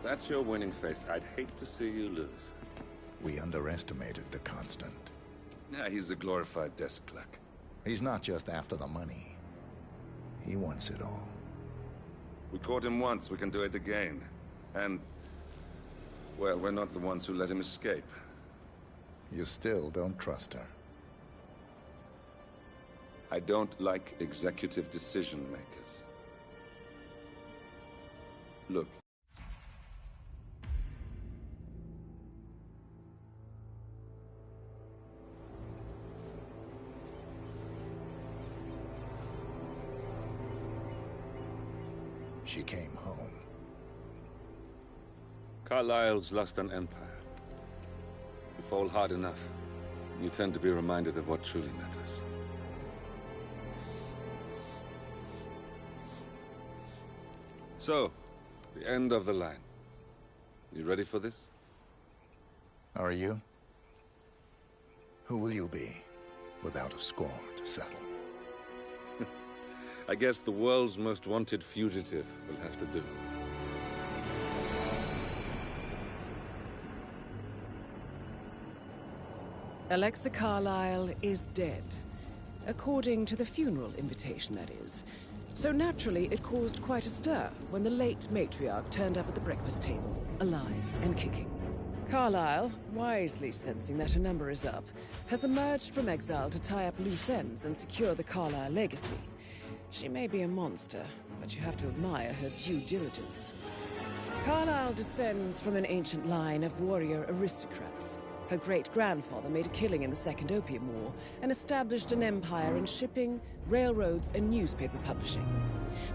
that's your winning face, I'd hate to see you lose. We underestimated the Constant. Yeah, he's a glorified desk clerk. He's not just after the money. He wants it all. We caught him once, we can do it again. And, well, we're not the ones who let him escape. You still don't trust her. I don't like executive decision makers. Look. She came home. Carlyle's lost an empire. You fall hard enough, you tend to be reminded of what truly matters. So, the end of the line. You ready for this? Are you? Who will you be, without a score to settle? I guess the world's most wanted fugitive will have to do. Alexa Carlyle is dead. According to the funeral invitation, that is. So naturally, it caused quite a stir when the late matriarch turned up at the breakfast table, alive and kicking. Carlyle, wisely sensing that her number is up, has emerged from exile to tie up loose ends and secure the Carlyle legacy. She may be a monster, but you have to admire her due diligence. Carlyle descends from an ancient line of warrior aristocrats. Her great-grandfather made a killing in the Second Opium War and established an empire in shipping, railroads, and newspaper publishing.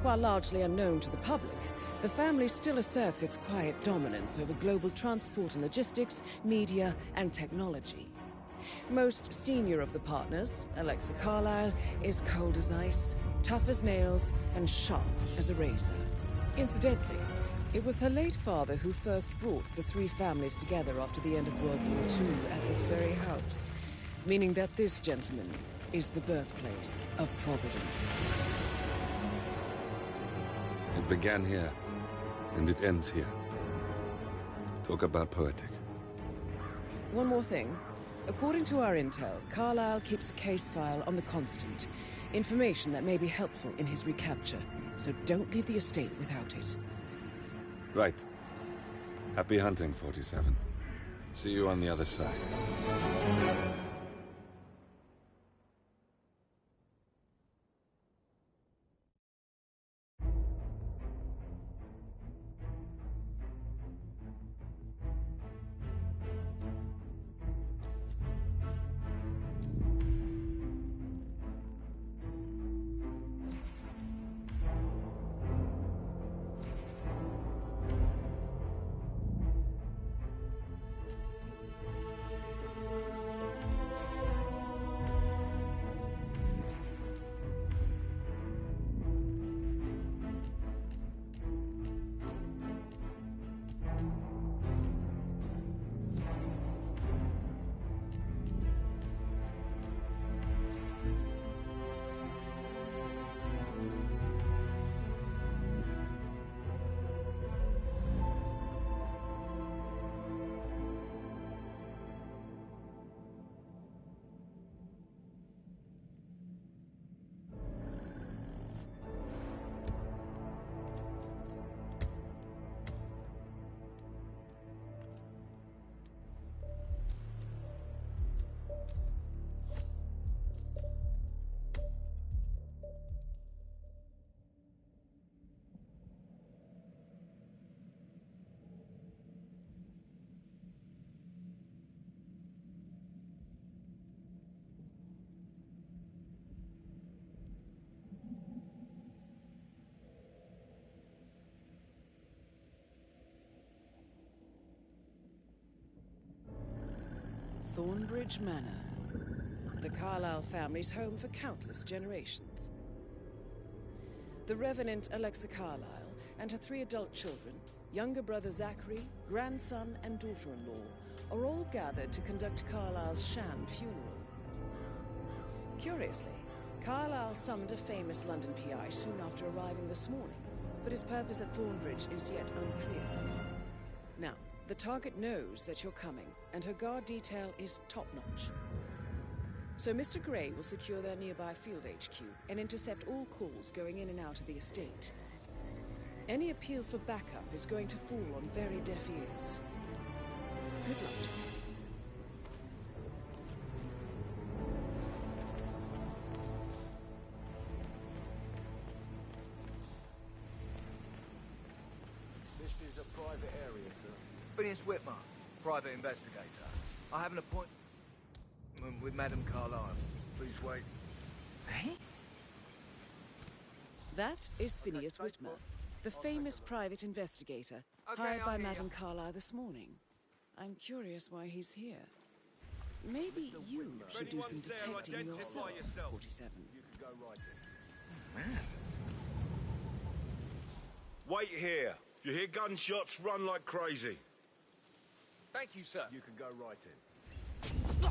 While largely unknown to the public, the family still asserts its quiet dominance over global transport and logistics, media, and technology. Most senior of the partners, Alexa Carlyle, is cold as ice, tough as nails, and sharp as a razor. Incidentally, it was her late father who first brought the three families together after the end of World War II at this very house, meaning that this gentleman is the birthplace of Providence. It began here, and it ends here. Talk about poetic. One more thing. According to our intel, Carlyle keeps a case file on the Constant. Information that may be helpful in his recapture, so don't leave the estate without it. Right. Happy hunting, 47. See you on the other side. Thornbridge Manor, the Carlyle family's home for countless generations. The Revenant Alexa Carlyle and her 3 adult children, younger brother Zachary, grandson, and daughter-in-law, are all gathered to conduct Carlyle's sham funeral. Curiously, Carlyle summoned a famous London PI soon after arriving this morning, but his purpose at Thornbridge is yet unclear. The target knows that you're coming, and her guard detail is top-notch. So Mr. Gray will secure their nearby field HQ and intercept all calls going in and out of the estate. Any appeal for backup is going to fall on very deaf ears. Good luck, gentlemen. This is a private area, sir. Phineas Whitmer, private investigator. I have an appointment with Madame Carlyle. Please wait. Hey? That is Phineas Whitmer, the famous private investigator, hired by Madame Carlyle this morning. I'm curious why he's here. Maybe you should do some detecting yourself, 47. You can go right in. Man. Wait here. If you hear gunshots, run like crazy. Thank you, sir. You can go right in.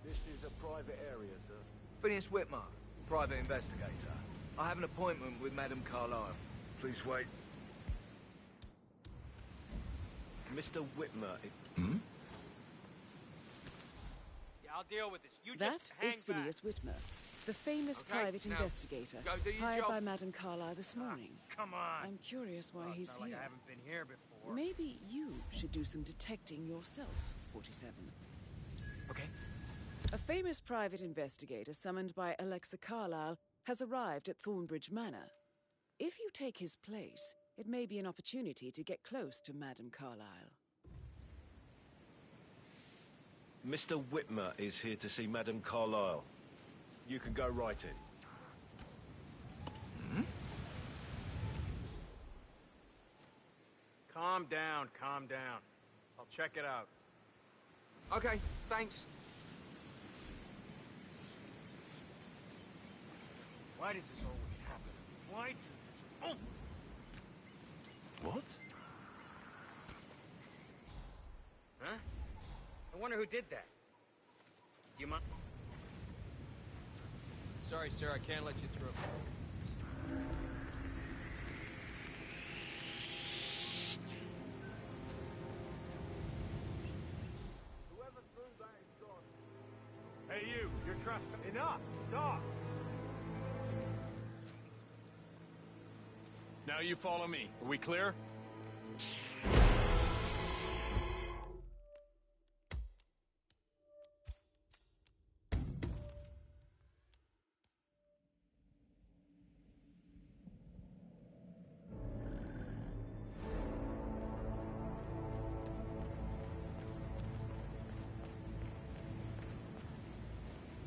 This is a private area, sir. Phineas Whitmer, private investigator. I have an appointment with Madame Carlyle. Please wait. Mr. Whitmer... Yeah, I'll deal with this. You That just hang is Phineas Whitmer, the famous Okay, private now, investigator, go do your hired job. by Madame Carlyle this morning. Come on. I'm curious why Oh, it's he's not like here. I haven't been here before. Maybe you should do some detecting yourself, 47. Okay. A famous private investigator summoned by Alexa Carlyle has arrived at Thornbridge Manor. If you take his place, it may be an opportunity to get close to Madame Carlyle. Mr. Whitmer is here to see Madame Carlyle. You can go right in. Calm down, calm down. I'll check it out. Okay, thanks. Why does this always happen? Why do this? Oh! What? Huh? I wonder who did that. Do you mind? Sorry, sir, I can't let you through. Whoever threw that is gone. Hey, you! You're trespassing. Enough! Stop! Now you follow me. Are we clear?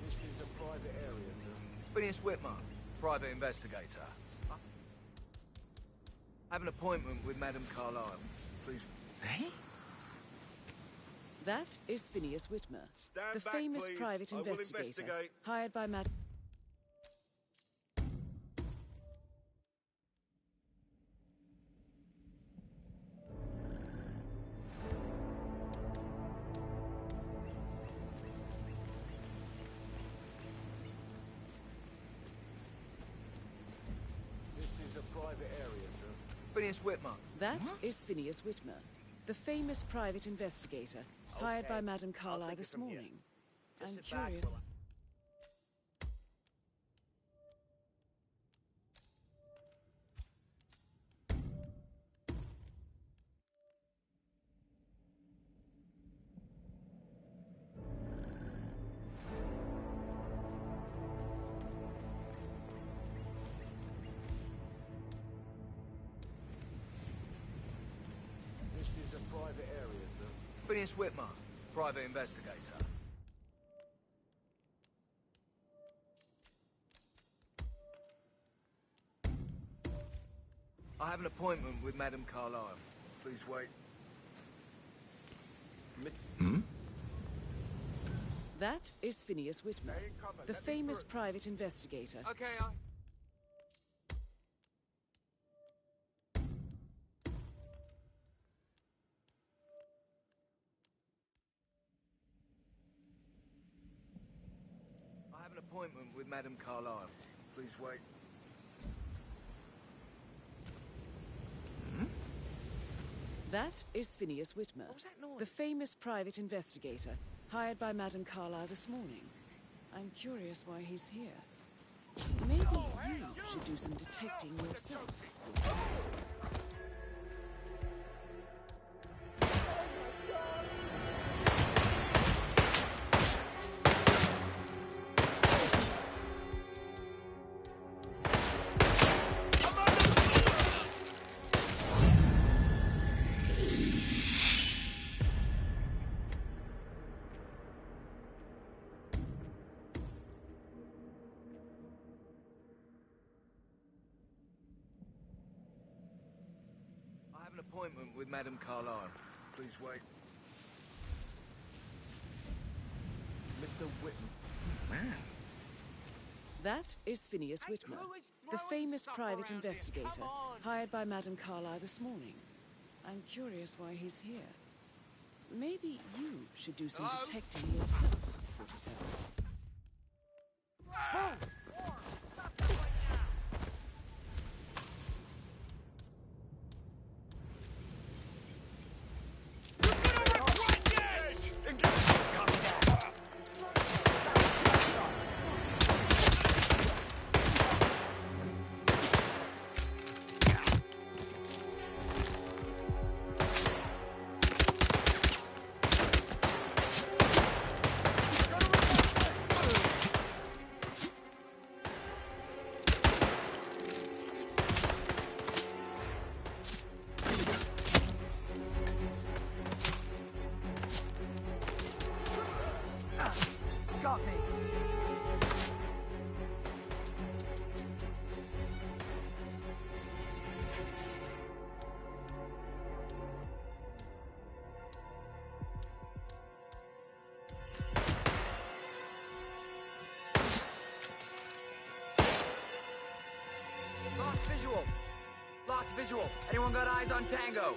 This is a private area, sir. Phineas Whitmer, private investigator. I have an appointment with Madame Carlyle. Please. Hey? That is Phineas Whitmer, Stand the back, famous please. private I will investigator, investigate. hired by Madame... This is a private area, sir. Phineas Whitmer. That is Phineas Whitmer, the famous private investigator, hired by Madame Carlyle take it this from here. morning. Just I'm sit back curious... while I- private area, sir. Phineas Whitmer, private investigator. I have an appointment with Madame Carlyle. Please wait. That is Phineas Whitmer, the famous private investigator. Okay, I have an appointment with Madame Carlyle. Please wait. That is Phineas Whitmer, the famous private investigator, hired by Madame Carlyle this morning. I'm curious why he's here. Maybe you should do some detecting yourself. I have an appointment with Madame Carlyle. Please wait. Mr. Whitman. Man. That is Phineas Whitmer, the famous private investigator, hired by Madame Carlyle this morning. I'm curious why he's here. Maybe you should do some detecting yourself, 47. Got me. Lost visual. Lost visual. Anyone got eyes on Tango?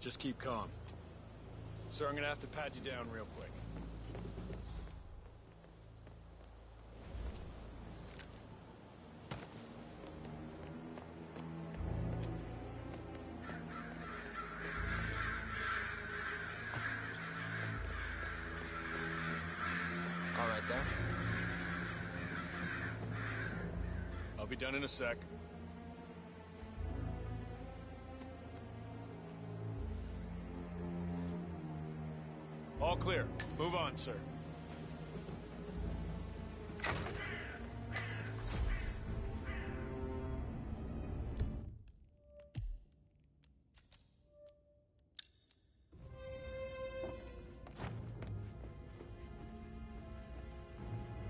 Just keep calm. Sir, I'm gonna have to pat you down real quick. All right there. I'll be done in a sec. All clear. Move on, sir.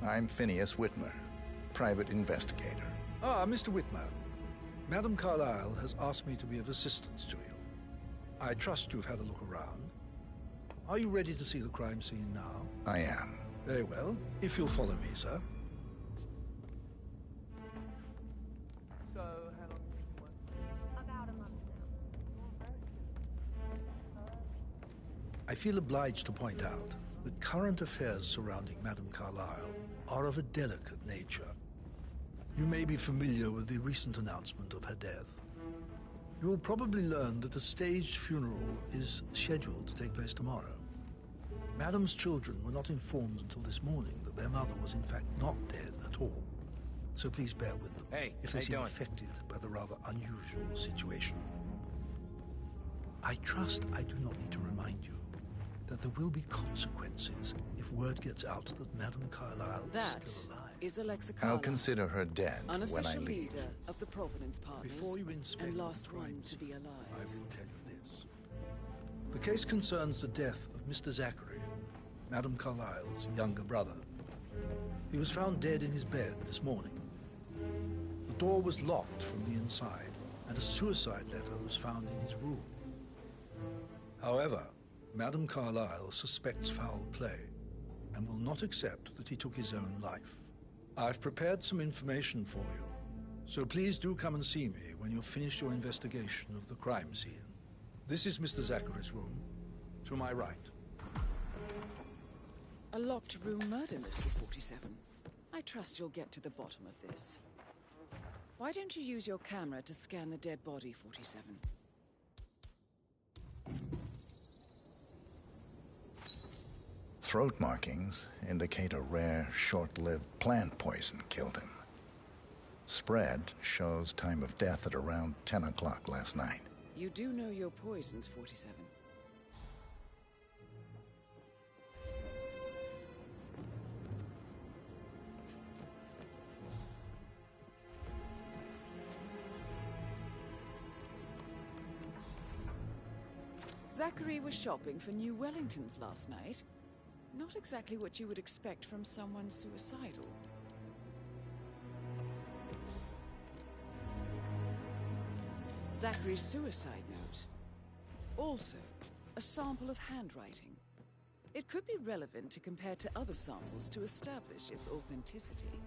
I'm Phineas Whitmer, private investigator. Ah, Mr. Whitmer. Madame Carlyle has asked me to be of assistance to you. I trust you've had a look around. Are you ready to see the crime scene now? I am. Very well. If you'll follow me, sir. So, how long have you been working? About a month now. I feel obliged to point out that current affairs surrounding Madame Carlyle are of a delicate nature. You may be familiar with the recent announcement of her death. You will probably learn that a staged funeral is scheduled to take place tomorrow. Madame's children were not informed until this morning that their mother was in fact not dead at all. So please bear with them if they seem affected by the rather unusual situation. I trust I do not need to remind you that there will be consequences if word gets out that Madame Carlyle is still alive. That is Alexa Carlyle. I'll consider her dead when I unofficial leave. leader of the Providence Partners, Before you inspect and the last one crime to scene, be alive. I will tell you this. The case concerns the death of Mr. Zachary, Madame Carlyle's younger brother. He was found dead in his bed this morning. The door was locked from the inside, and a suicide letter was found in his room. However, Madame Carlyle suspects foul play and will not accept that he took his own life. I've prepared some information for you, so please do come and see me when you've finished your investigation of the crime scene. This is Mr. Zachary's room, to my right. A locked room murder mystery, 47. I trust you'll get to the bottom of this. Why don't you use your camera to scan the dead body, 47? Throat markings indicate a rare, short-lived plant poison killed him. Spread shows time of death at around 10 o'clock last night. You do know your poisons, 47. Zachary was shopping for new Wellingtons last night. Not exactly what you would expect from someone suicidal. Zachary's suicide note. Also, a sample of handwriting. It could be relevant to compare to other samples to establish its authenticity.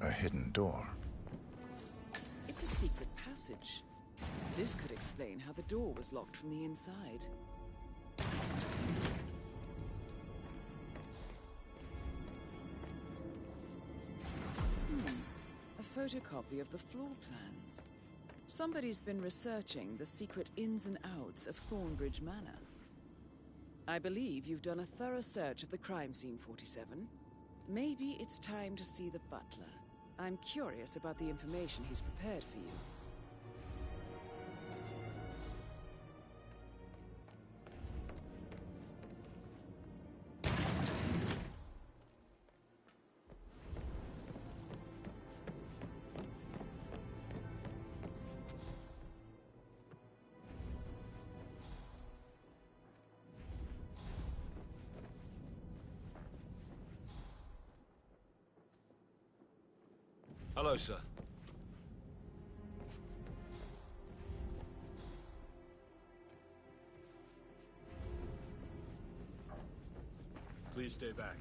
A hidden door. It's a secret passage. This could explain how the door was locked from the inside. A photocopy of the floor plans. Somebody's been researching the secret ins and outs of Thornbridge Manor. I believe you've done a thorough search of the crime scene, 47. Maybe it's time to see the butler. I'm curious about the information he's prepared for you. Hello, sir. Please stay back.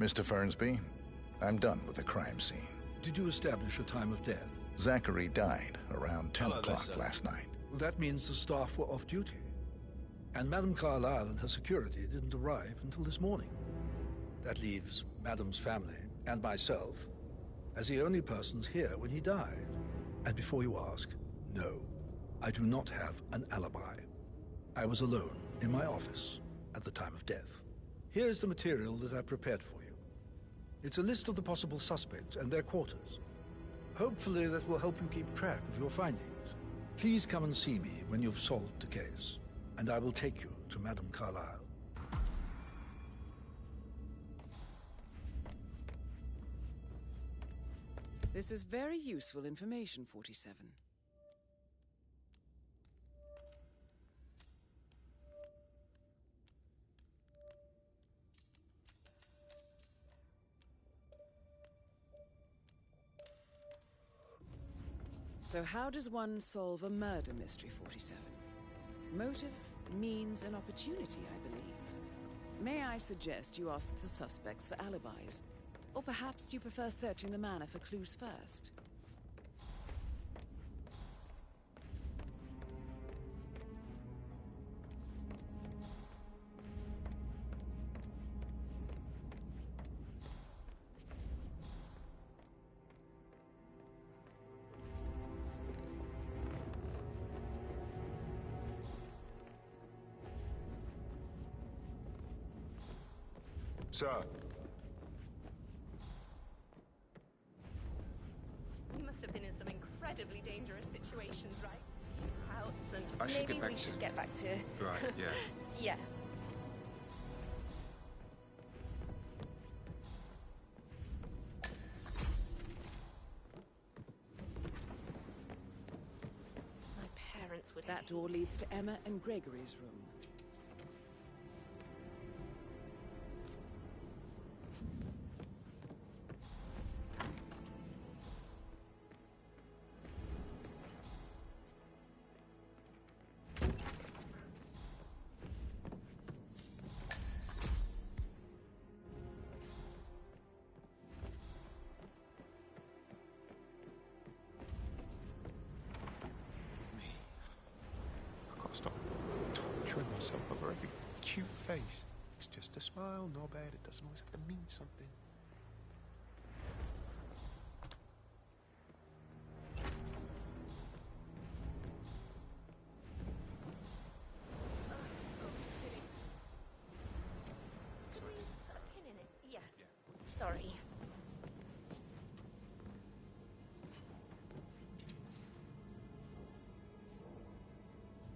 Mr. Fernsby, I'm done with the crime scene. Did you establish a time of death? Zachary died around 10 Hello there, o'clock sir. last night. Well, that means the staff were off duty. And Madame Carlyle and her security didn't arrive until this morning. That leaves Madame's family and myself as the only persons here when he died. And before you ask, no, I do not have an alibi. I was alone in my office at the time of death. Here's the material that I prepared for you. It's a list of the possible suspects and their quarters. Hopefully that will help you keep track of your findings. Please come and see me when you've solved the case, and I will take you to Madame Carlyle. This is very useful information, 47. So how does one solve a murder mystery, 47? Motive, means, and opportunity, I believe. May I suggest you ask the suspects for alibis? Or perhaps do you prefer searching the manor for clues first? Sir. You must have been in some incredibly dangerous situations, right? Crowds and I should maybe get back we to- should get back to... Right, yeah. Yeah. My parents would That hate door leads to Emma and Gregory's room. I gotta stop torturing myself over every cute face. It's just a smile, not bad. It doesn't always have to mean something. Can we put a pin in it? Yeah. Sorry.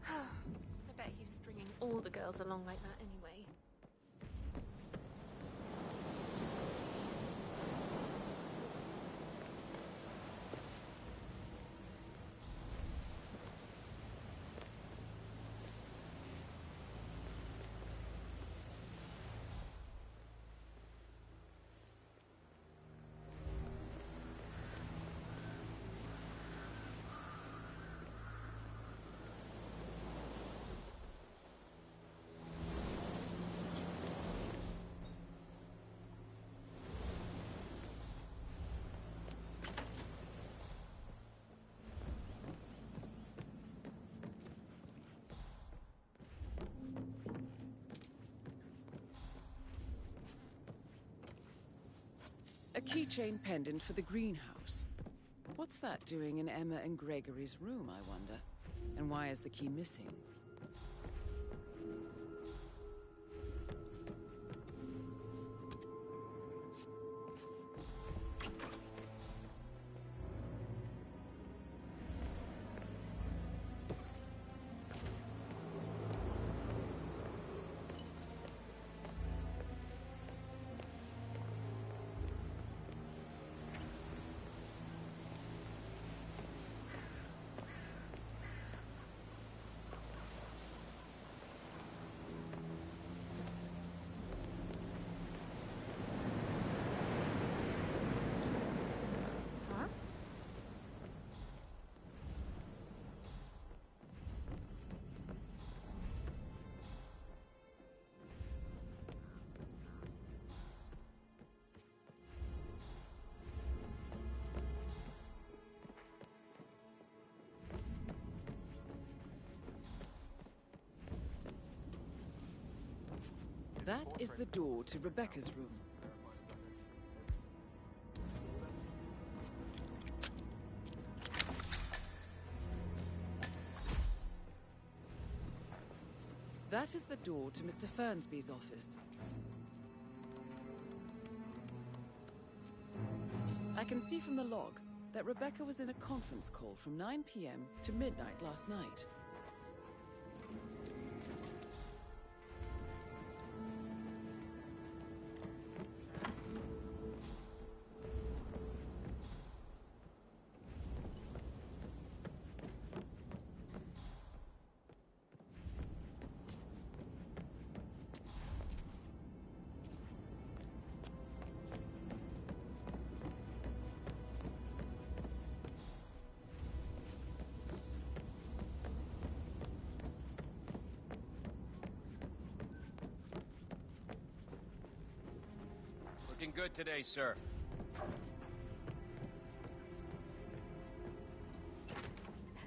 I bet he's stringing all the girls along like that anyway. A keychain pendant for the greenhouse. What's that doing in Emma and Gregory's room, I wonder? And why is the key missing? That is the door to Rebecca's room. That is the door to Mr. Fernsby's office. I can see from the log that Rebecca was in a conference call from 9 p.m. to midnight last night. Looking good today, sir.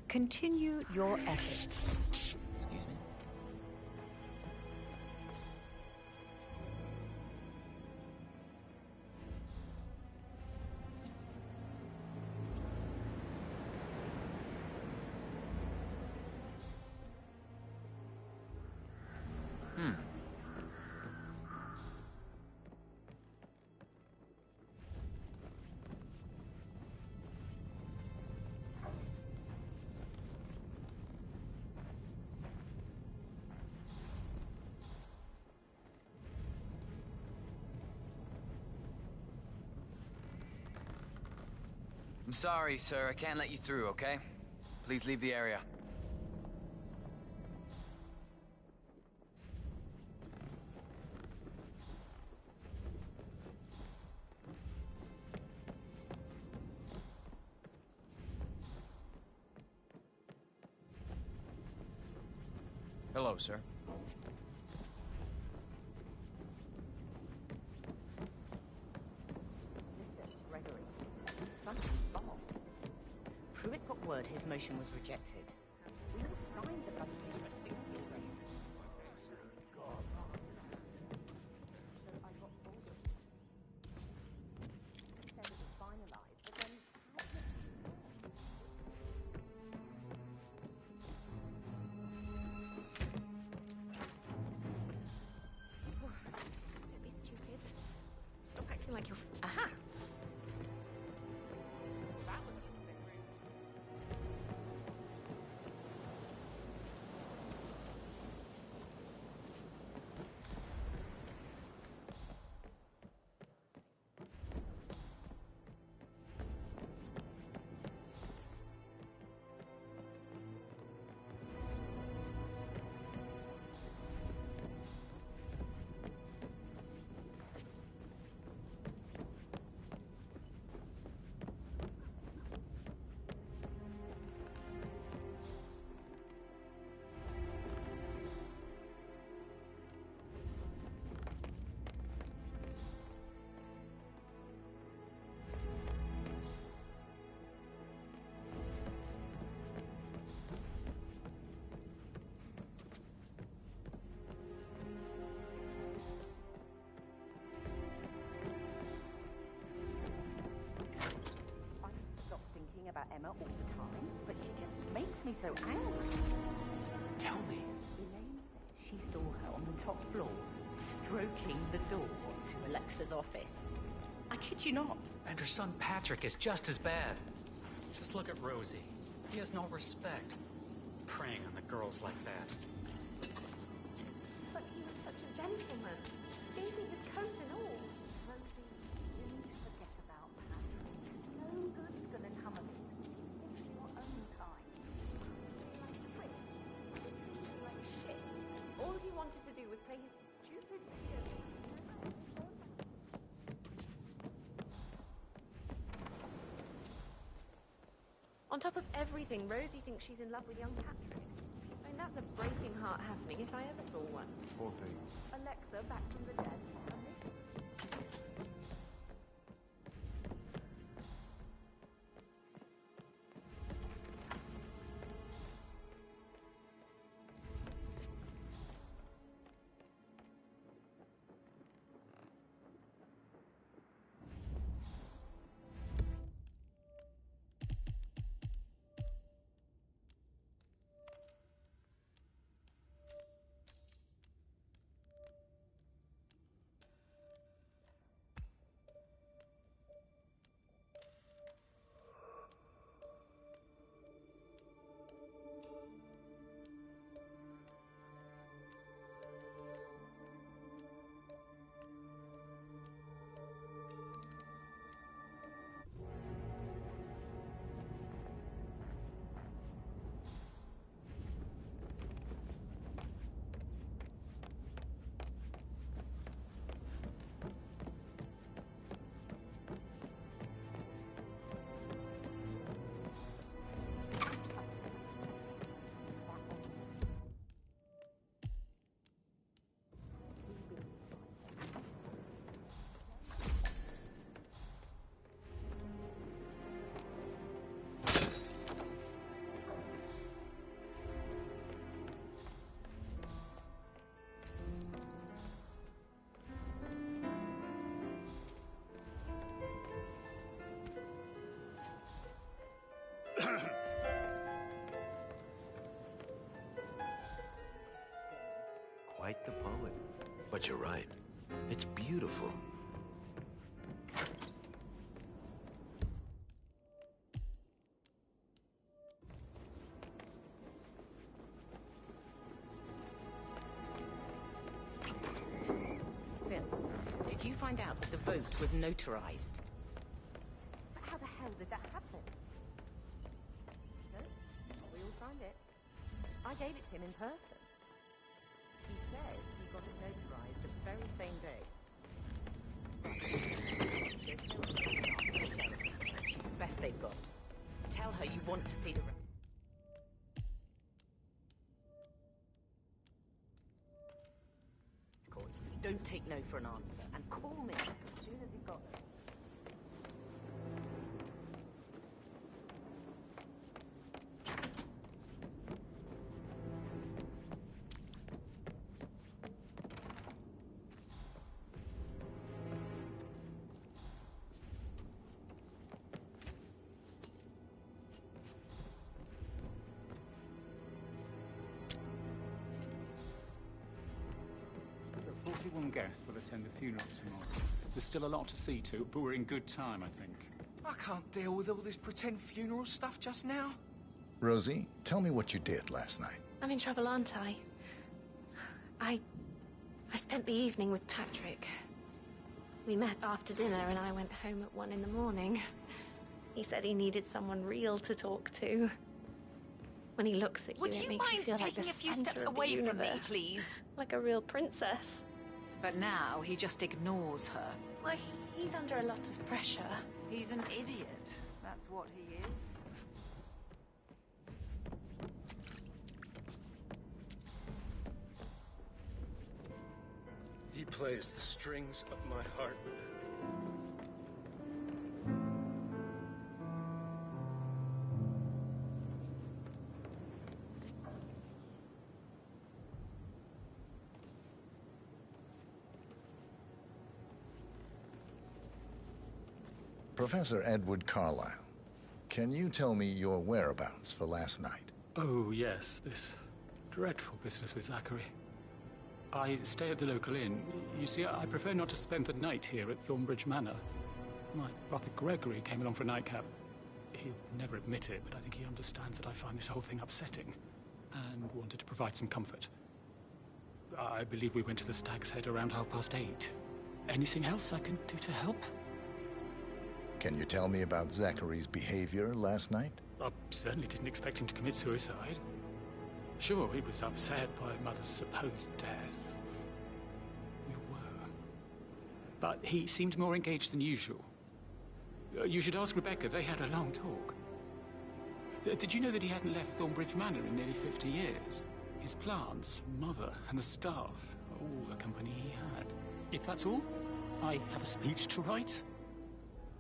Continue your efforts. Excuse me? I'm sorry, sir. I can't let you through, okay? Please leave the area. Hello, sir. Pruitt got word his motion was rejected. We have signs of other interesting skill raise. So I got told of it. He said it was finalized, but then Don't be stupid. Stop acting like you're... Aha! That was a little bit rude. about Emma all the time, but she just makes me so angry. Tell me. Elaine says she saw her on the top floor, stroking the door to Alexa's office. I kid you not. And her son Patrick is just as bad. Just look at Rosie. He has no respect. Preying on the girls like that. But he was such a gentleman. Gave me his coat and all. Rosie, please forget about Patrick. No good's gonna come of it. It's your own kind. Like Chris. Like shit. All he wanted to do was play his stupid video game. On top of everything, Rosie thinks she's in love with young Patrick. I mean, that's a breaking heart happening if I ever saw one. Poor thing. Alexa back from the dead. And this Quite the poet. But you're right. It's beautiful. Phil, did you find out that the vote was notarized? But how the hell did that happen? No, we all signed it. I gave it to him in person. He says he got it notarized the very same day. She's the best they've got. Tell her you want to see the... records. Don't take no for an answer, and call me as soon as you've got them. The 41 guests will attend the funeral tomorrow. There's still a lot to see to, but we're in good time, I think. I can't deal with all this pretend funeral stuff just now. Rosie, tell me what you did last night. I'm in trouble, aren't I? I spent the evening with Patrick. We met after dinner and I went home at 1 in the morning. He said he needed someone real to talk to. When he looks at you, it makes you feel like the center of the universe. Please? Like a real princess. But now he just ignores her. Well, he's under a lot of pressure. He's an idiot. That's what he is. He plays the strings of my heart. Professor Edward Carlyle, can you tell me your whereabouts for last night? Oh, yes, this dreadful business with Zachary. I stay at the local inn. You see, I prefer not to spend the night here at Thornbridge Manor. My brother Gregory came along for a nightcap. He'll never admit it, but I think he understands that I find this whole thing upsetting and wanted to provide some comfort. I believe we went to the Stag's Head around 8:30. Anything else I can do to help? Can you tell me about Zachary's behavior last night? I certainly didn't expect him to commit suicide. Sure, he was upset by Mother's supposed death. We were. But he seemed more engaged than usual. You should ask Rebecca. They had a long talk. Did you know that he hadn't left Thornbridge Manor in nearly 50 years? His plants, Mother, and the staff, all the company he had. If that's all, I have a speech to write.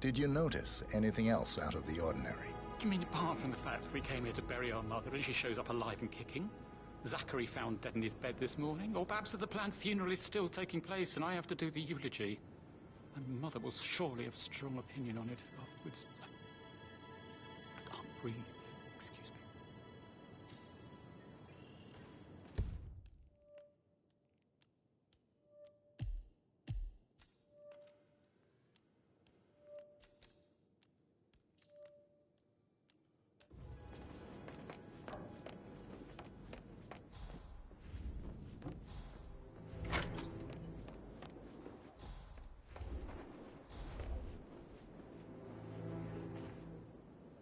Did you notice anything else out of the ordinary? You mean apart from the fact that we came here to bury our mother and she shows up alive and kicking? Zachary found dead in his bed this morning? Or perhaps that the planned funeral is still taking place and I have to do the eulogy? And Mother will surely have a strong opinion on it afterwards. I can't breathe. Excuse me.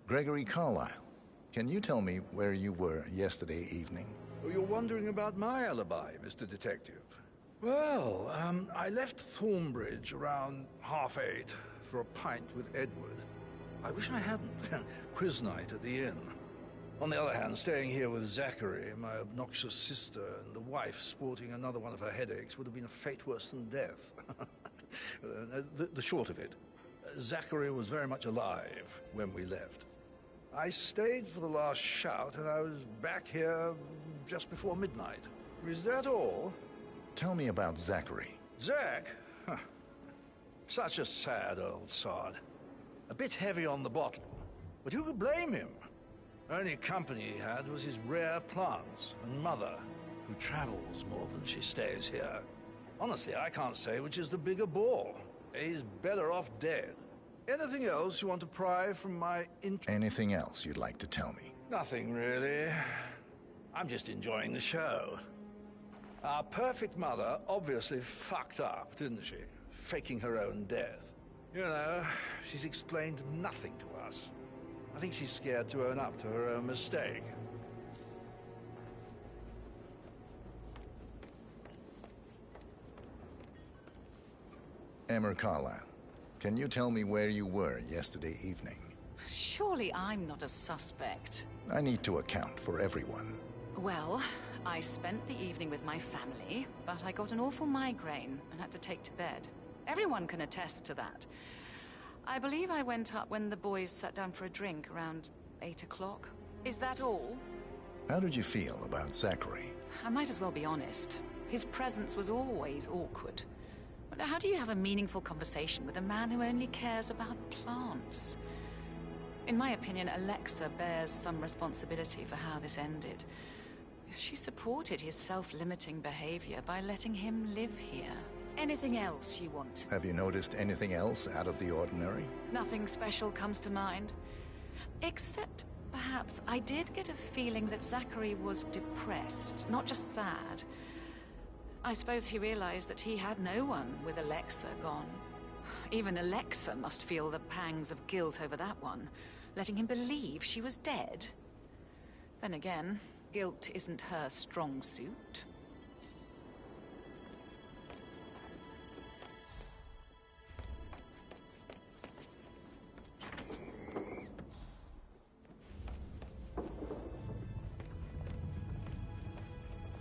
Gregory Carlyle, can you tell me where you were yesterday evening? Oh, you're wondering about my alibi, Mr. Detective. Well, I left Thornbridge around 8:30 for a pint with Edward. I wish I hadn't. Quiz night at the inn. On the other hand, staying here with Zachary, my obnoxious sister, and the wife sporting another one of her headaches would have been a fate worse than death. The short of it, Zachary was very much alive when we left. I stayed for the last shout, and I was back here just before midnight. Is that all? Tell me about Zachary. Zach? Huh. Such a sad old sod. A bit heavy on the bottle. But who could blame him? Only company he had was his rare plants and mother, who travels more than she stays here. Honestly, I can't say which is the bigger bore. He's better off dead. Anything else you want to pry from my Anything else you'd like to tell me? Nothing, really. I'm just enjoying the show. Our perfect mother obviously fucked up, didn't she? Faking her own death. You know, she's explained nothing to us. I think she's scared to own up to her own mistake. Emma Carlyle, can you tell me where you were yesterday evening? Surely I'm not a suspect. I need to account for everyone. Well, I spent the evening with my family, but I got an awful migraine and had to take to bed. Everyone can attest to that. I believe I went up when the boys sat down for a drink around 8 o'clock. Is that all? How did you feel about Zachary? I might as well be honest. His presence was always awkward. But how do you have a meaningful conversation with a man who only cares about plants? In my opinion, Alexa bears some responsibility for how this ended. She supported his self-limiting behavior by letting him live here. Anything else you want? Have you noticed anything else out of the ordinary? Nothing special comes to mind. Except, perhaps, I did get a feeling that Zachary was depressed, not just sad. I suppose he realized that he had no one with Alexa gone. Even Alexa must feel the pangs of guilt over that one, letting him believe she was dead. Then again, guilt isn't her strong suit.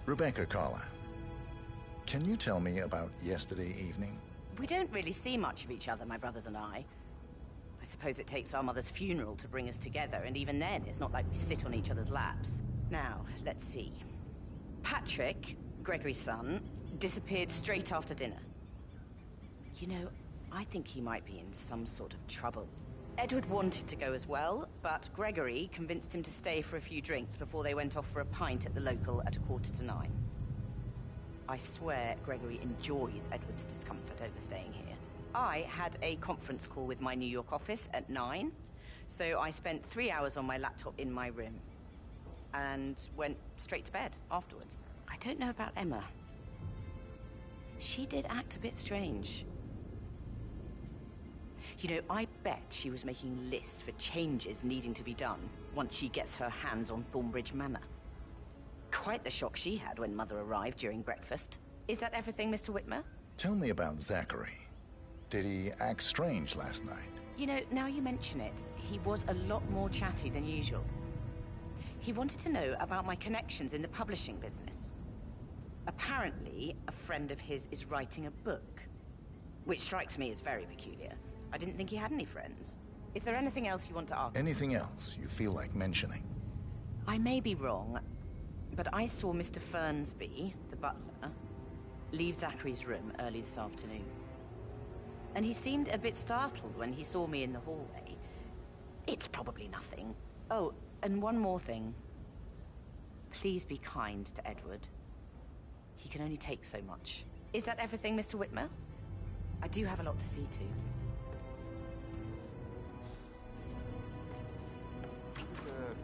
Rebecca Carlyle, can you tell me about yesterday evening? We don't really see much of each other, my brothers and I. I suppose it takes our mother's funeral to bring us together, and even then, it's not like we sit on each other's laps. Now, let's see. Patrick, Gregory's son, disappeared straight after dinner. You know, I think he might be in some sort of trouble. Edward wanted to go as well, but Gregory convinced him to stay for a few drinks before they went off for a pint at the local at 9:15. I swear Gregory enjoys Edward's discomfort over staying here. I had a conference call with my New York office at 9, so I spent 3 hours on my laptop in my room and went straight to bed afterwards. I don't know about Emma. She did act a bit strange. You know, I bet she was making lists for changes needing to be done once she gets her hands on Thornbridge Manor. Quite the shock she had when Mother arrived during breakfast. Is that everything, Mr. Whitmer? Tell me about Zachary. Did he act strange last night? You know, now you mention it, he was a lot more chatty than usual. He wanted to know about my connections in the publishing business. Apparently, a friend of his is writing a book, which strikes me as very peculiar. I didn't think he had any friends. Is there anything else you want to ask? Anything else you feel like mentioning? I may be wrong, but I saw Mr. Fernsby, the butler, leave Zachary's room early this afternoon. And he seemed a bit startled when he saw me in the hallway. It's probably nothing. Oh, and one more thing. Please be kind to Edward. He can only take so much. Is that everything, Mr. Whitmer? I do have a lot to see to.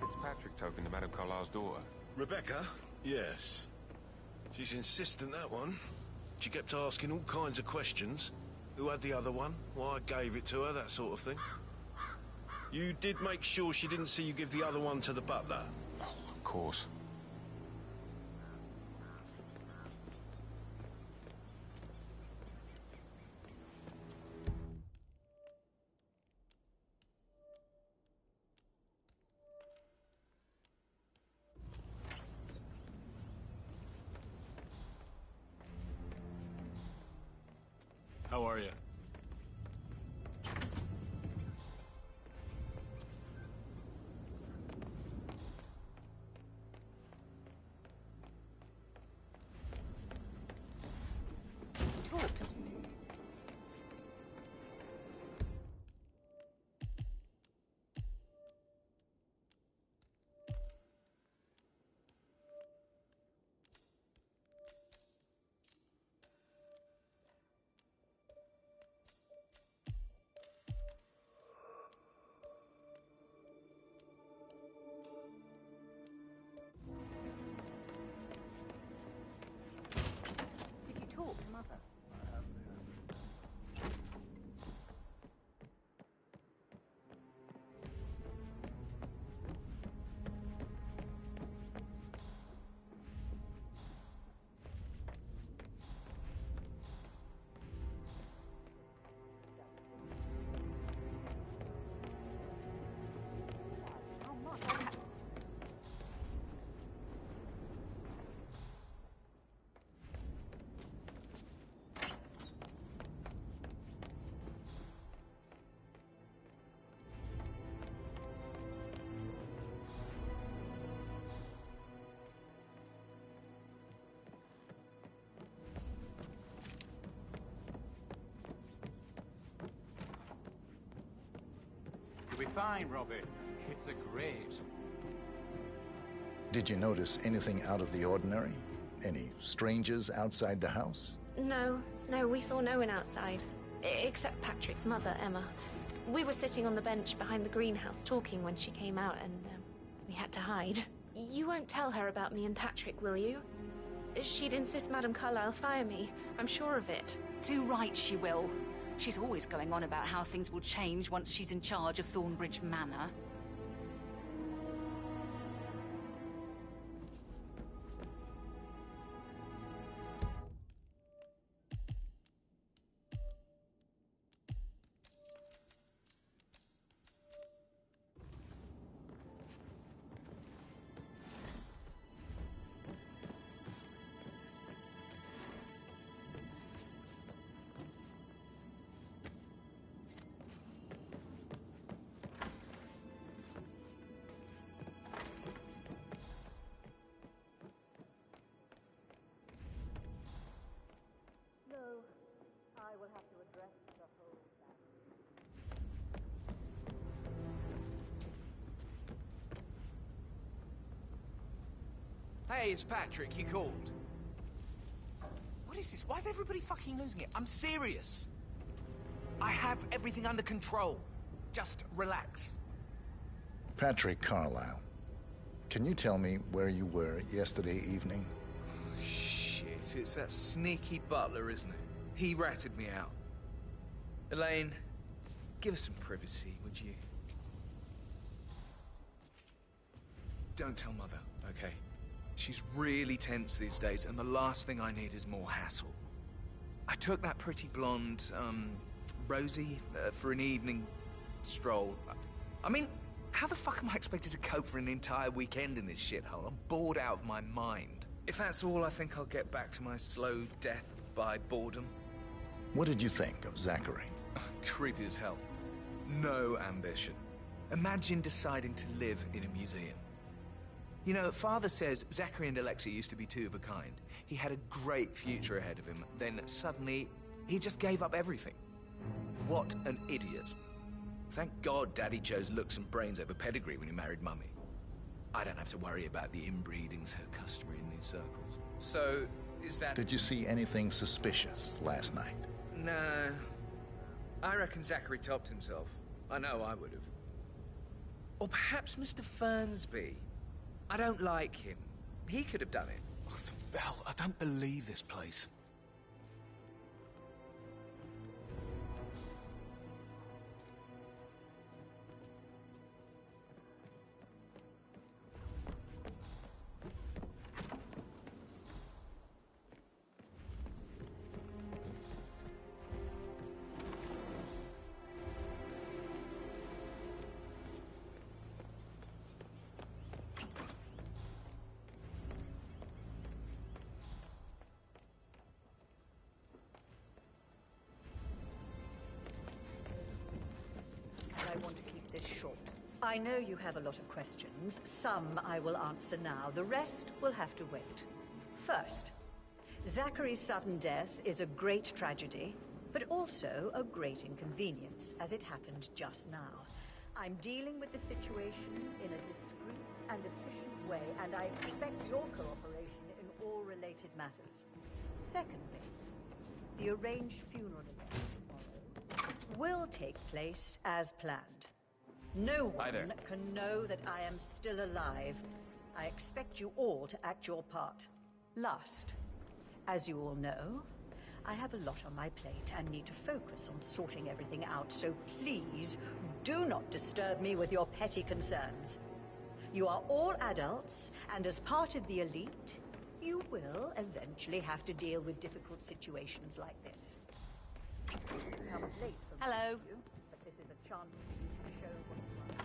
Fitzpatrick token to Madame Carlyle's daughter. Rebecca? Yes. She's insistent, that one. She kept asking all kinds of questions. Who had the other one? Why I gave it to her, that sort of thing. You did make sure she didn't see you give the other one to the butler? Oh, of course. How are you? fine, Robbie. It's a great. Did you notice anything out of the ordinary? Any strangers outside the house? No, we saw no one outside. Except Patrick's mother, Emma. We were sitting on the bench behind the greenhouse talking when she came out, and we had to hide. You won't tell her about me and Patrick, will you? She'd insist Madame Carlyle fire me. I'm sure of it. Too right she will. She's always going on about how things will change once she's in charge of Thornbridge Manor. I will have to address the whole thing. Hey, it's Patrick. You called. What is this? Why is everybody fucking losing it? I'm serious. I have everything under control. Just relax. Patrick Carlyle. Can you tell me where you were yesterday evening? Shit, it's that sneaky butler, isn't it? He ratted me out. Elaine, give us some privacy, would you? Don't tell Mother, okay? She's really tense these days, and the last thing I need is more hassle. I took that pretty blonde, Rosie, for an evening stroll. I mean, how the fuck am I expected to cope for an entire weekend in this shithole? I'm bored out of my mind. If that's all, I think I'll get back to my slow death by boredom. What did you think of Zachary? Creepy as hell. No ambition. Imagine deciding to live in a museum. You know, Father says Zachary and Alexia used to be two of a kind. He had a great future ahead of him, then suddenly, he just gave up everything. What an idiot. Thank God Daddy chose looks and brains over pedigree when he married Mummy. I don't have to worry about the inbreeding so customary in these circles. So, is that... Did you see anything suspicious last night? No. I reckon Zachary topped himself. I know I would have. Or perhaps Mr. Fernsby. I don't like him. He could have done it. Oh, the bell. I don't believe this place. I want to keep this short. I know you have a lot of questions. Some I will answer now. The rest will have to wait. First, Zachary's sudden death is a great tragedy, but also a great inconvenience, as it happened just now. I'm dealing with the situation in a discreet and efficient way, and I expect your cooperation in all related matters. Secondly, the arranged funeral event tomorrow will take place as planned. No one can know that I am still alive. I expect you all to act your part. Last, as you all know, I have a lot on my plate and need to focus on sorting everything out, so please do not disturb me with your petty concerns. You are all adults, and as part of the elite, you will eventually have to deal with difficult situations like this. Comes late for Hello. most of you, but this is a chance for you to show what you are.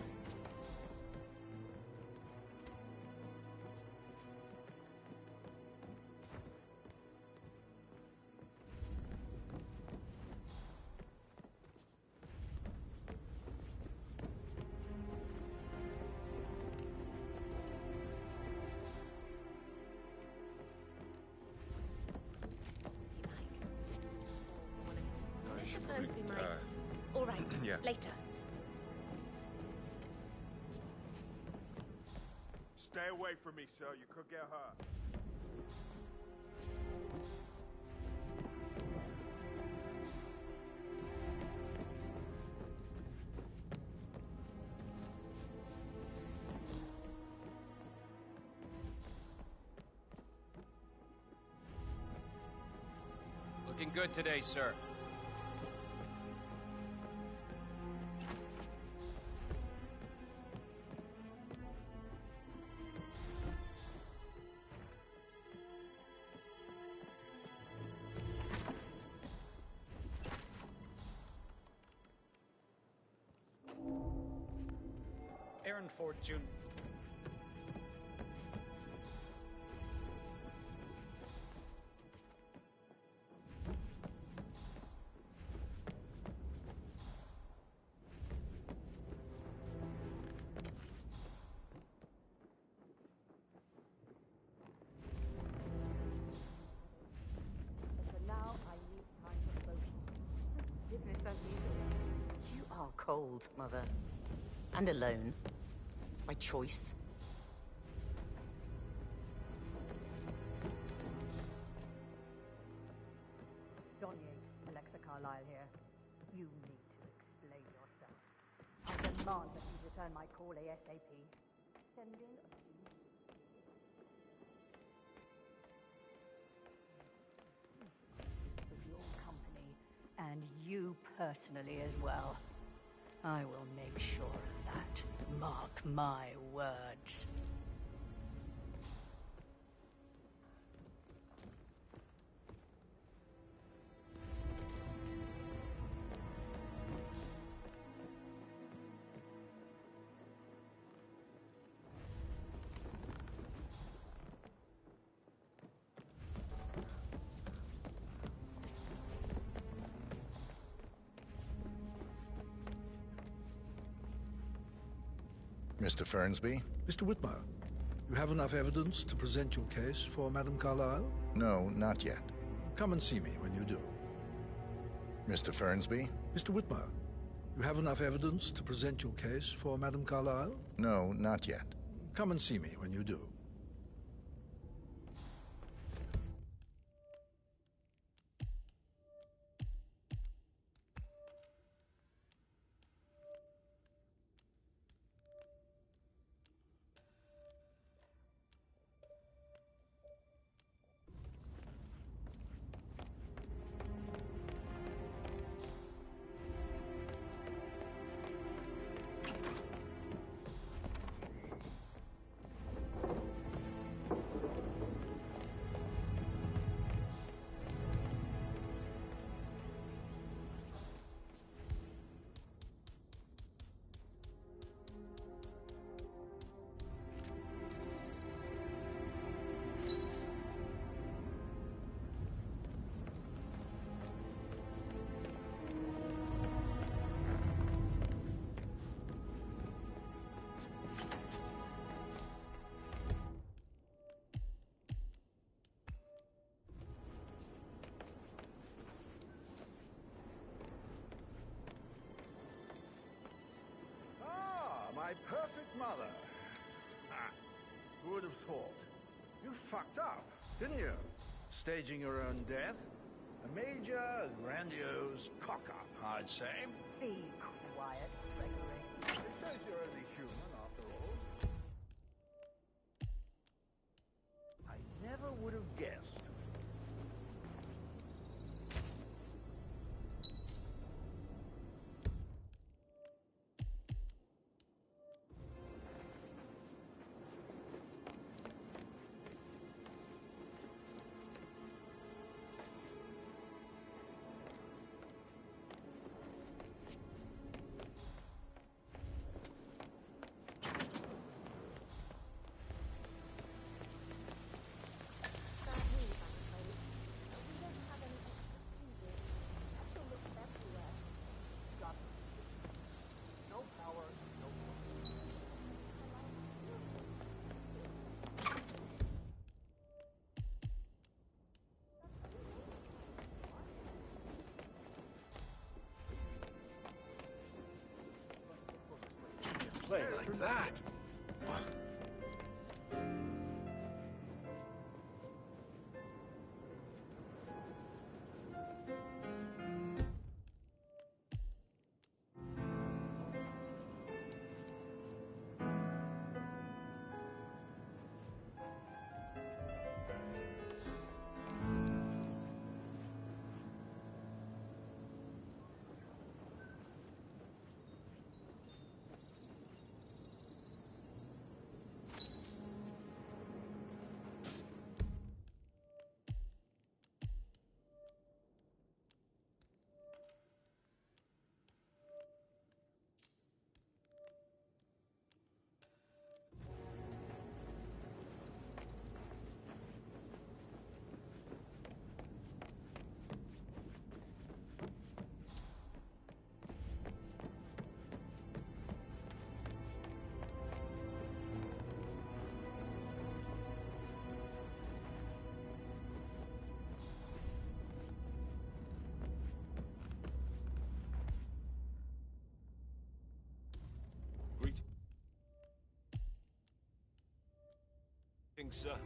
Mr. Fernsby might. All right, Yeah. later. Stay away from me, sir. You could get hurt. Looking good today, sir. Aaron Fortune. For now, I need time for motion. Business as usual. You are cold, Mother. And alone. By choice. Don Yates, Alexa Carlyle here. You need to explain yourself. I demand that you return my call ASAP. Send in a few. For your company, and you personally as well. I will make sure of that. Mark my words. Mr. Fernsby? Mr. Whitmire, you have enough evidence to present your case for Madame Carlyle? No, not yet. Come and see me when you do. Mr. Fernsby? Mr. Whitmire, you have enough evidence to present your case for Madame Carlyle? No, not yet. Come and see me when you do. My perfect mother. Ah, who would have thought? You fucked up, didn't you? Staging your own death? A major, grandiose cock-up, I'd say. Be quiet, Gregory. They say you're only human, after all. I never would have guessed. Play like that? Greetings, sir.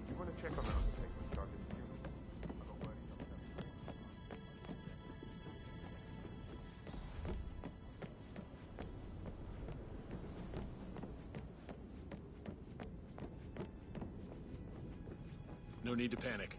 You want to check on the architect who started the funeral? I got word he's upset. No need to panic.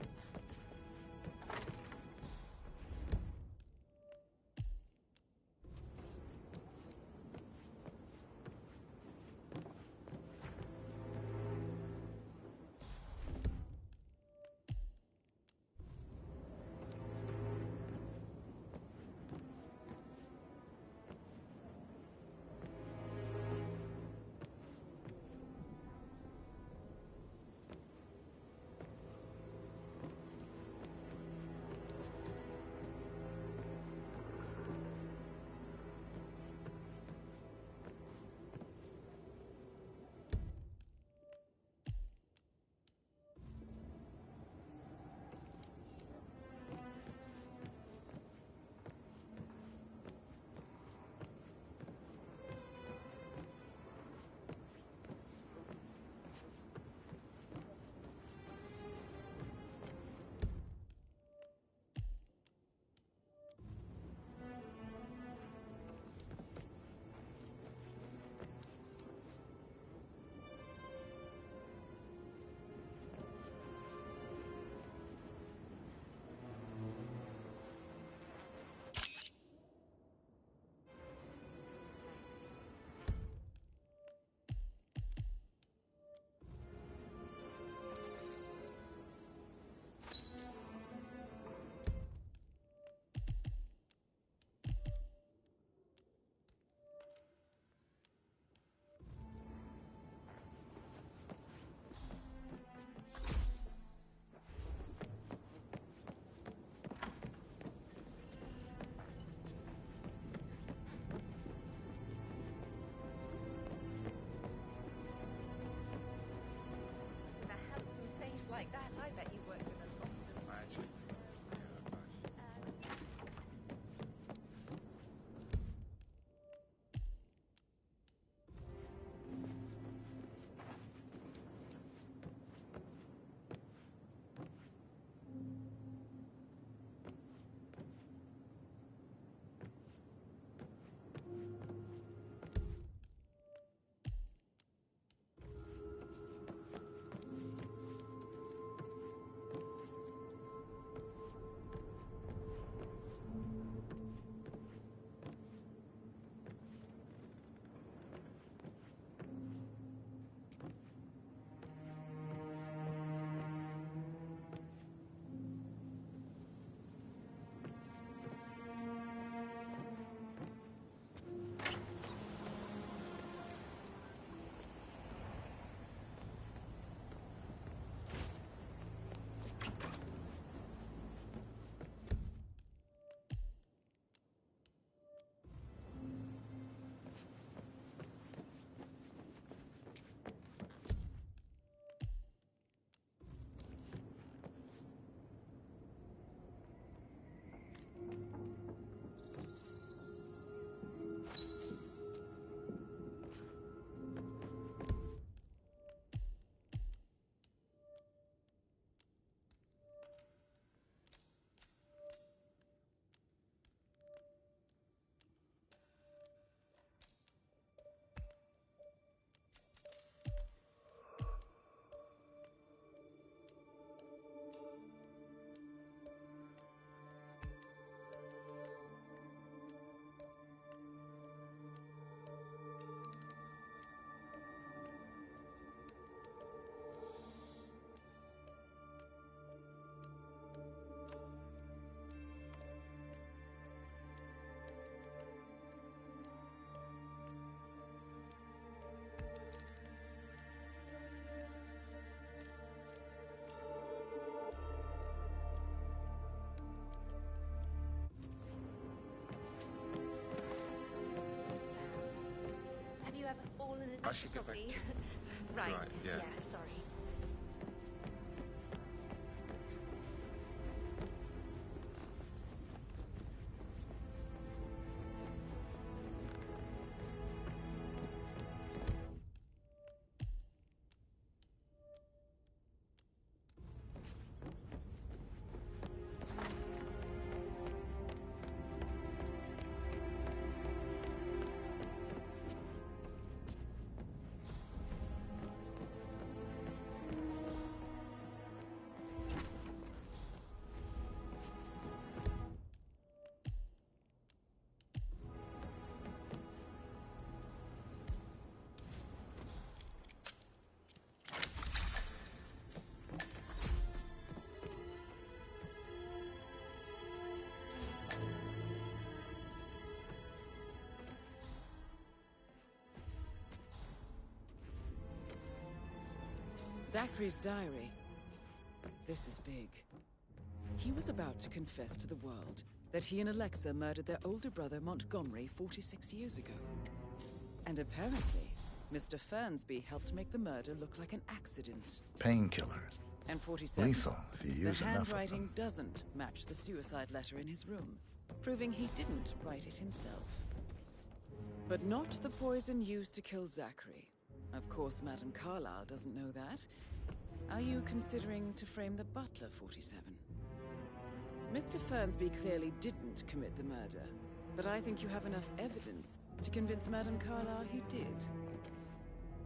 ever fallen in I should get back probably. to Right. Right, yeah. Sorry. Zachary's diary. This is big. He was about to confess to the world that he and Alexa murdered their older brother Montgomery 46 years ago. And apparently, Mr. Fernsby helped make the murder look like an accident. Painkillers. And 47. Lethal if you use the enough of handwriting them. doesn't match the suicide letter in his room, proving he didn't write it himself. But not the poison used to kill Zachary. Of course, Madame Carlyle doesn't know that. Are you considering to frame the butler, 47? Mr. Fernsby clearly didn't commit the murder, but I think you have enough evidence to convince Madame Carlyle he did.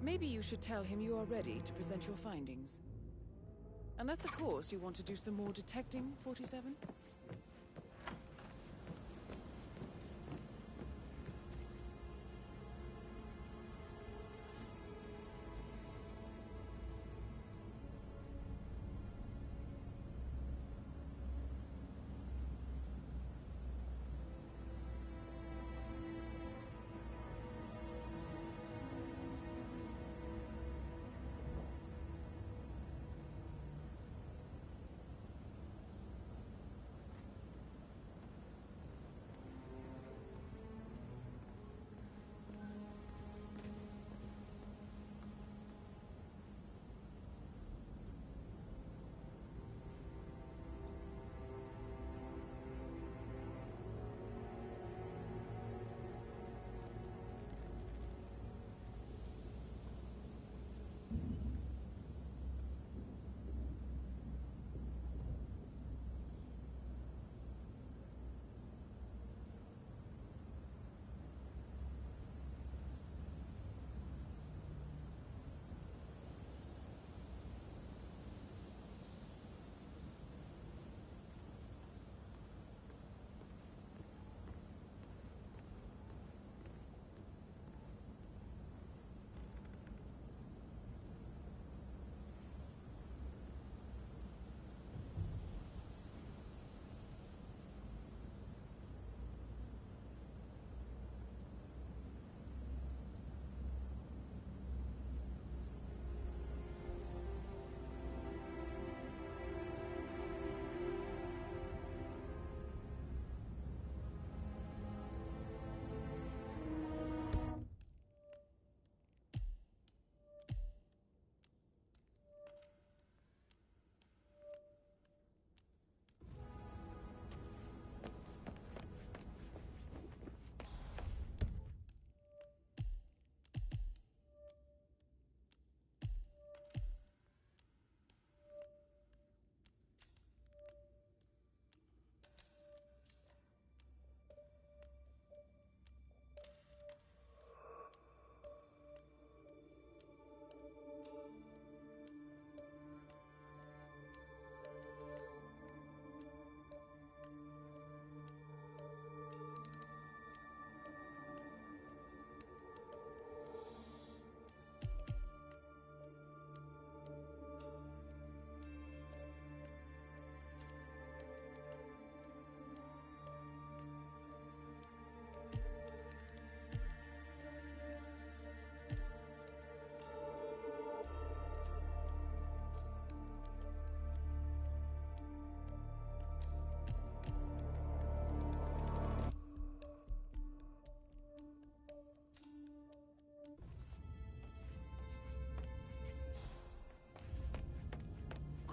Maybe you should tell him you are ready to present your findings. Unless, of course, you want to do some more detecting, 47?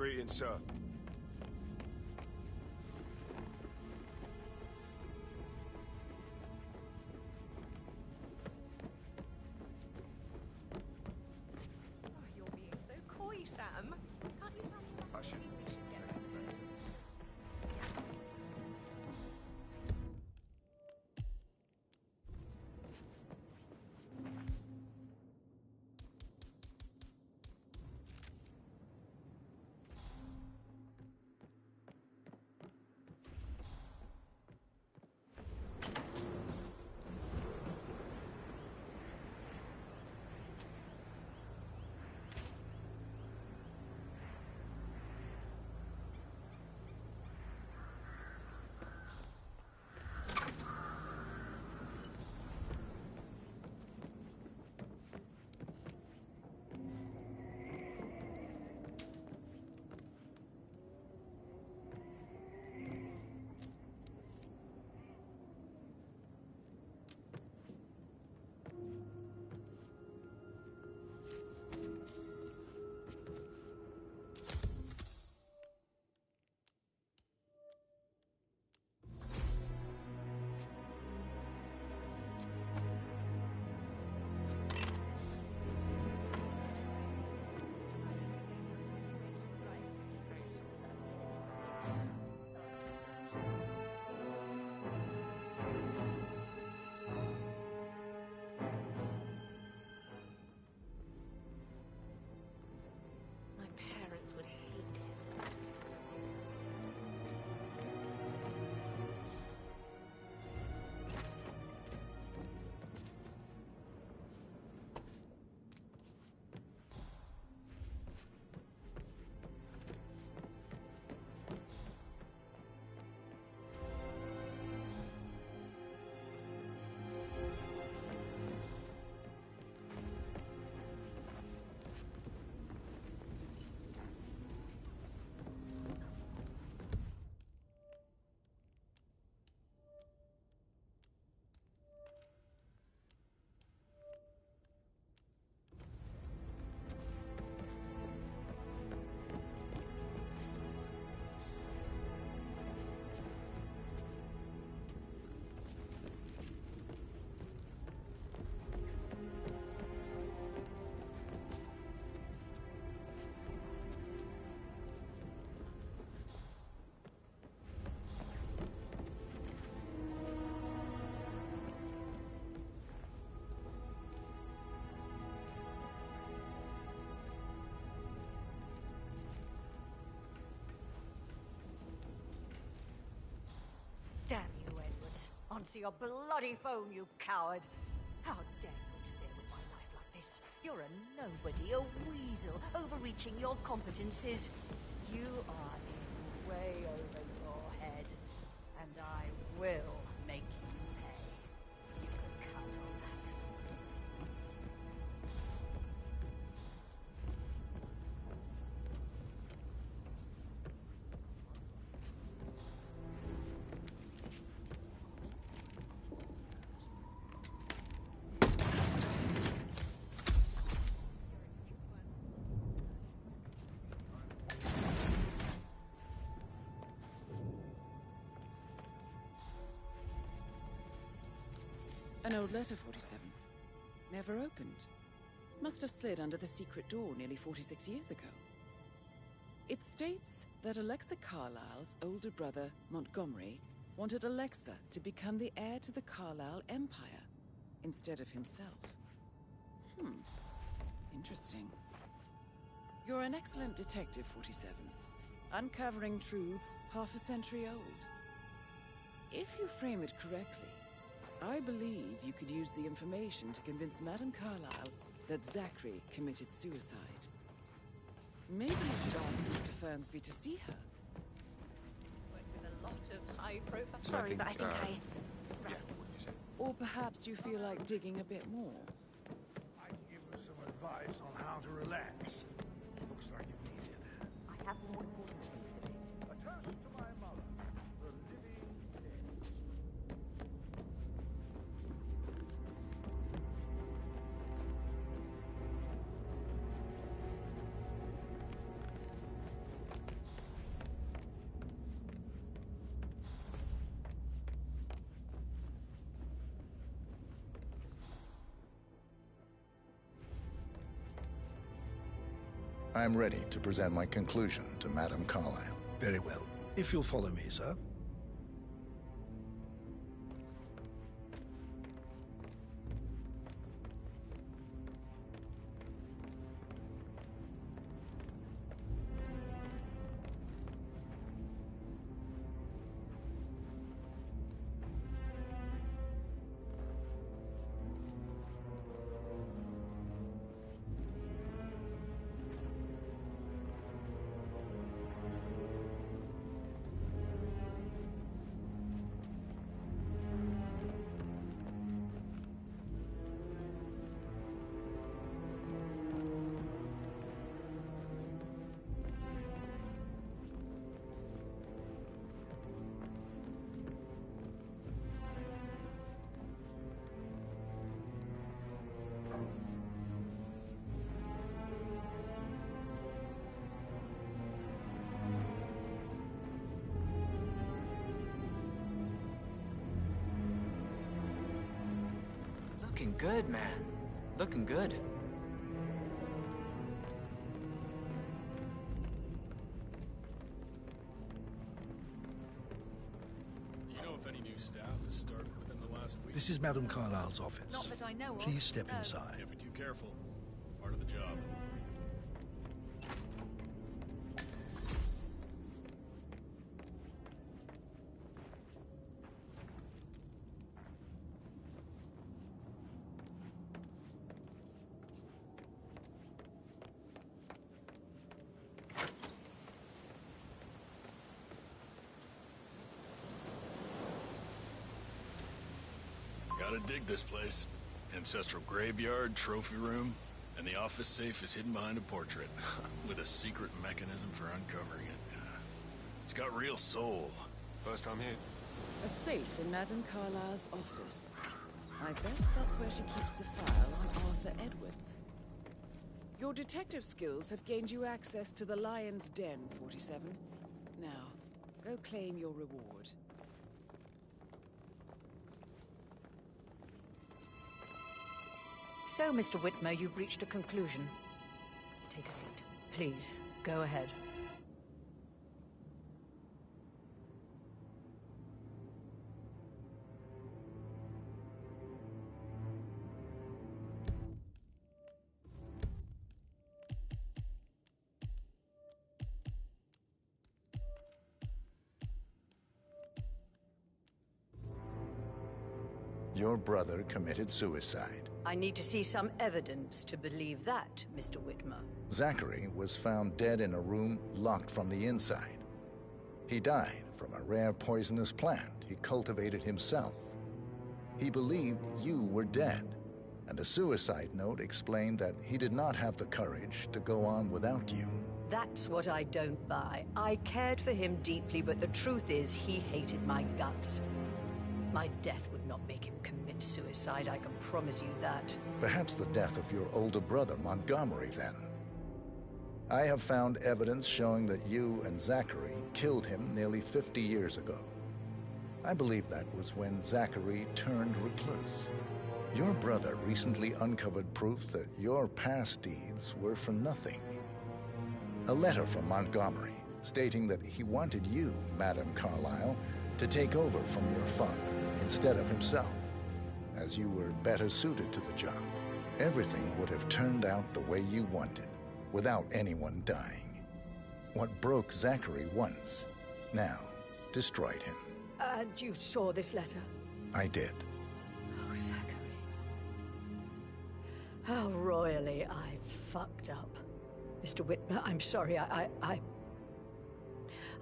Greetings, sir. You're being so coy, Sam. Can't you tell me what I should. we should get into? My parents would hate him. Damn you, Edward. Onto your bloody phone, you coward. How dare you interfere with my life like this? You're a nobody, a weasel, overreaching your competences. You are in way over your head, and I will make you pay. You can count on that. An old letter, 47. Never opened. Must have slid under the secret door nearly 46 years ago. It states that Alexa Carlyle's older brother, Montgomery, wanted Alexa to become the heir to the Carlyle Empire instead of himself. Interesting. You're an excellent detective, 47. Uncovering truths half a century old. If you frame it correctly, I believe you could use the information to convince Madame Carlyle that Zachary committed suicide. Maybe you should ask Mr. Fernsby to see her. With a lot of high-profile... Sorry, but I think I... Yeah, what you said. Or perhaps you feel like digging a bit more. I can give you some advice on how to relax. Looks like you need it. I have more important things to do. A toast to my mother, the living dead. I'm ready to present my conclusion to Madame Carlyle. Very well. If you'll follow me, sir. Looking good, man. Looking good. Do you know if any new staff has started within the last week? This is Madame Carlyle's office. Not that I know of. Please step No. inside. Can't be too careful. Part of the job. Gotta dig this place. Ancestral graveyard, trophy room, and the office safe is hidden behind a portrait, with a secret mechanism for uncovering it. It's got real soul. First time here. A safe in Madame Carlyle's office. I bet that's where she keeps the file on Arthur Edwards. Your detective skills have gained you access to the Lion's Den, 47. Now, go claim your reward. So, Mr. Whitmer, you've reached a conclusion. Take a seat. Please, go ahead. Your brother committed suicide. I need to see some evidence to believe that, Mr. Whitmer. Zachary was found dead in a room locked from the inside. He died from a rare poisonous plant he cultivated himself. He believed you were dead, and a suicide note explained that he did not have the courage to go on without you. That's what I don't buy. I cared for him deeply, but the truth is he hated my guts. My death would not make him commit suicide, I can promise you that. Perhaps the death of your older brother, Montgomery, then. I have found evidence showing that you and Zachary killed him nearly 50 years ago. I believe that was when Zachary turned recluse. Your brother recently uncovered proof that your past deeds were for nothing. A letter from Montgomery stating that he wanted you, Madame Carlyle, to take over from your father instead of himself, as you were better suited to the job. Everything would have turned out the way you wanted, without anyone dying. What broke Zachary once, now destroyed him. And you saw this letter? I did. Oh, Zachary. How royally I fucked up. Mr. Whitmer, I'm sorry, I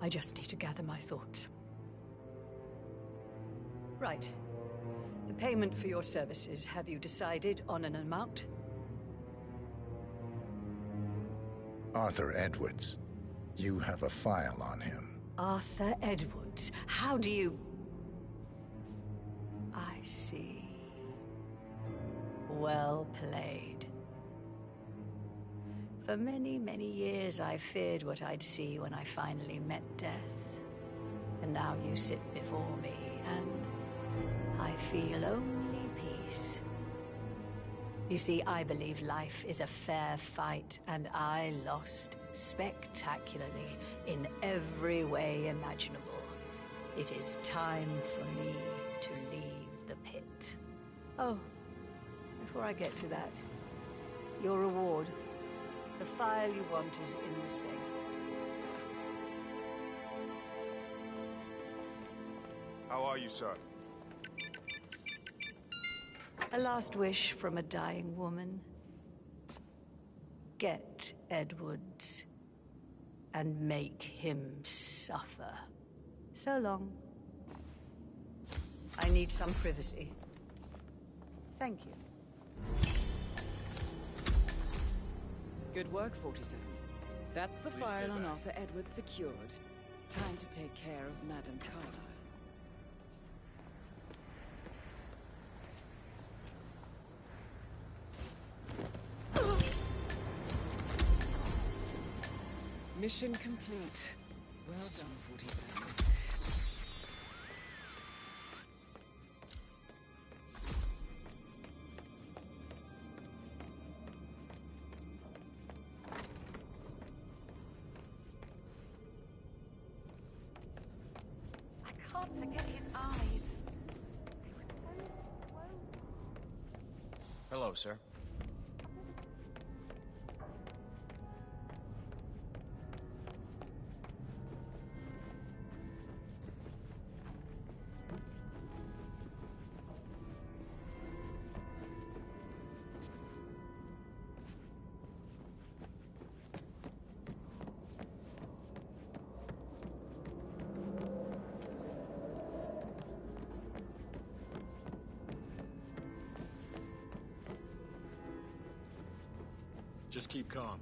just need to gather my thoughts. Right. The payment for your services, have you decided on an amount? Arthur Edwards. You have a file on him. Arthur Edwards. How do you... I see. Well played. For many, many years I feared what I'd see when I finally met death. And now you sit before me, and I feel only peace. You see, I believe life is a fair fight, and I lost spectacularly in every way imaginable. It is time for me to leave the pit. Oh, before I get to that, your reward. The file you want is in the safe. How are you, sir? A last wish from a dying woman. Get Edwards and make him suffer. So long. I need some privacy. Thank you. Good work, 47. That's the Please stay file on back. Arthur Edwards secured. Time to take care of Madame Carlyle. Mission complete. Well done, 47. I can't forget his eyes. Hello, sir. Just keep calm.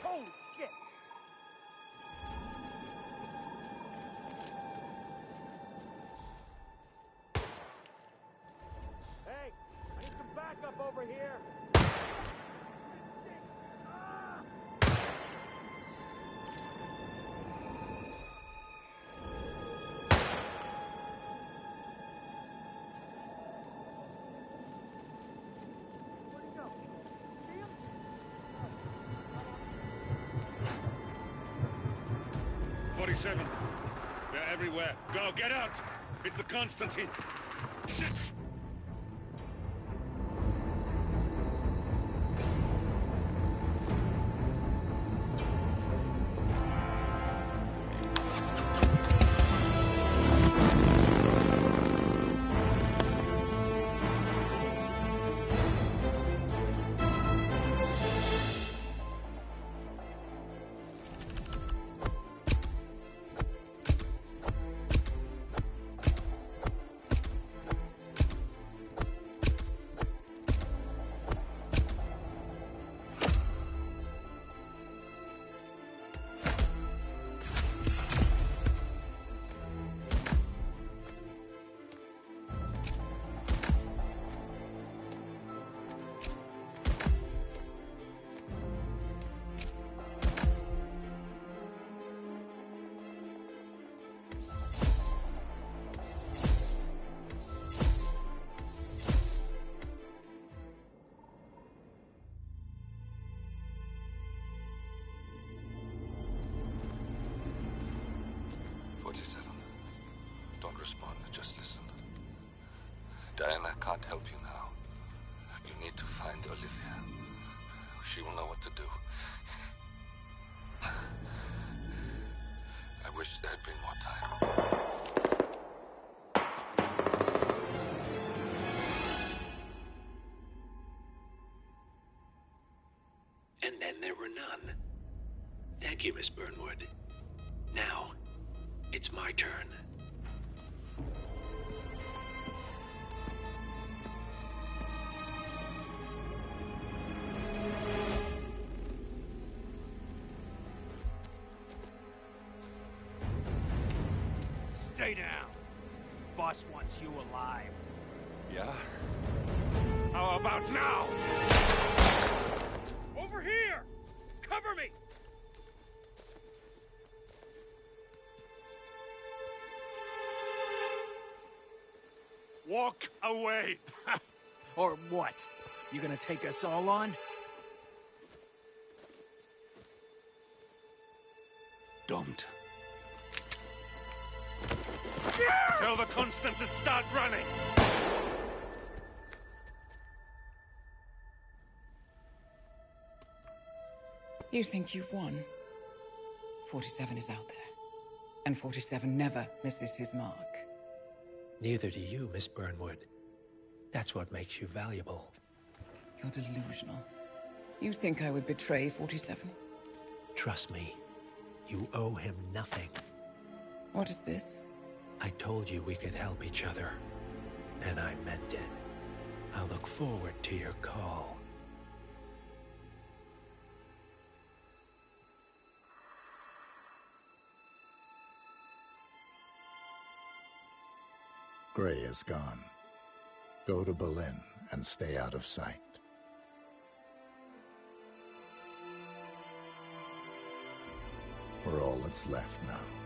Holy shit! Hey, I need some backup over here. 47. They're everywhere. Go, get out! It's the Constantine. Shit! Don't respond, just listen. Diana can't help you now. You need to find Olivia. She will know what to do. I wish there had been more time. And then there were none. Thank you, Miss Burnwood. Now, it's my turn. Stay down. Boss wants you alive. Yeah? How about now? Over here! Cover me! Walk away! Or what? You gonna take us all on? Don't. Tell the Constant to start running! You think you've won? 47 is out there. And 47 never misses his mark. Neither do you, Miss Burnwood. That's what makes you valuable. You're delusional. You think I would betray 47? Trust me, you owe him nothing. What is this? I told you we could help each other, and I meant it. I'll look forward to your call. Gray is gone. Go to Berlin and stay out of sight. We're all that's left now.